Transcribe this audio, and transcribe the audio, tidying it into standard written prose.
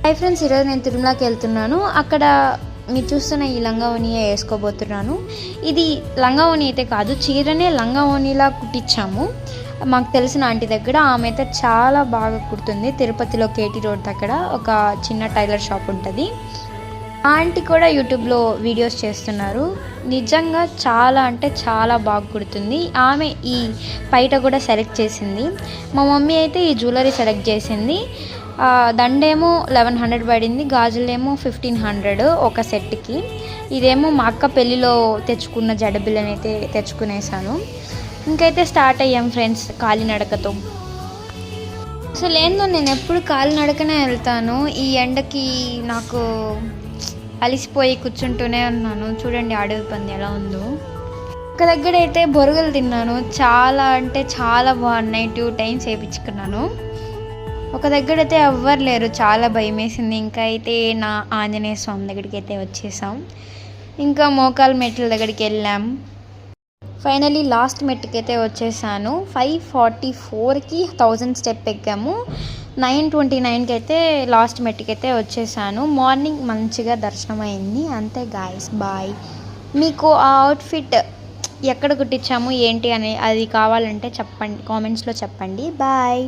Hi friends, ఈరోజు నేను తిరుమలకి వెళ్తున్నాను. అక్కడ మీరు చూస్తున్న ఈ లంగా ఓణి వేసుకోబోతున్నాను. ఇది లంగా ఓణి అయితే కాదు, చీరనే లంగా ఓణిలా కుట్టించాము. మాకు తెలిసిన ఆంటీ దగ్గర. ఆమె అయితే చాలా బాగా కుడుతుంది. తిరుపతిలో కేటీ రోడ్ దగ్గర ఒక చిన్న టైలర్ షాప్ ఉంటుంది. ఆంటీ కూడా యూట్యూబ్లో వీడియోస్ చేస్తున్నారు. నిజంగా చాలా అంటే చాలా బాగా కుడుతుంది. ఆమె ఈ పైట కూడా సెలెక్ట్ చేసింది. మా మమ్మీ అయితే ఈ జ్యువెలరీ సెలెక్ట్ చేసింది. దండేమో 1100 పడింది, గాజులేమో 1500 ఒక సెట్కి. ఇదేమో మా అక్క పెళ్ళిలో తెచ్చుకున్న జడబిల్లని అయితే తెచ్చుకునేసాను. ఇంకైతే స్టార్ట్ అయ్యాం ఫ్రెండ్స్ కాలినడకతో. అసలు ఏందో నేను ఎప్పుడు కాలినడకనే వెళ్తాను. ఈ ఎండకి నాకు అలిసిపోయి కూర్చుంటూనే ఉన్నాను. చూడండి అడవి పంది ఎలా ఉందో. ఒక దగ్గర అయితే బొరుగులు తిన్నాను. చాలా అంటే చాలా బాగున్నాయి. 2 times వేయించుకున్నాను. ఒక దగ్గర అయితే ఎవ్వరు లేరు, చాలా భయం వేసింది. ఇంకా అయితే నా ఆంజనేయ స్వామి దగ్గరికి అయితే వచ్చేసాం. ఇంకా మోకాలు మెట్ల దగ్గరికి వెళ్ళాం. ఫైనలీ లాస్ట్ మెట్టుకి అయితే వచ్చేసాను. 544కి 1000 స్టెప్ ఎక్కాము. 929కి అయితే లాస్ట్ మెట్టుకి అయితే వచ్చేసాను. మార్నింగ్ మంచిగా దర్శనం అయింది. అంతే గాయస్, బాయ్. మీకు ఆ అవుట్ఫిట్ ఎక్కడ కుట్టించాము ఏంటి అని అది కావాలంటే చెప్పండి, కామెంట్స్లో చెప్పండి. బాయ్.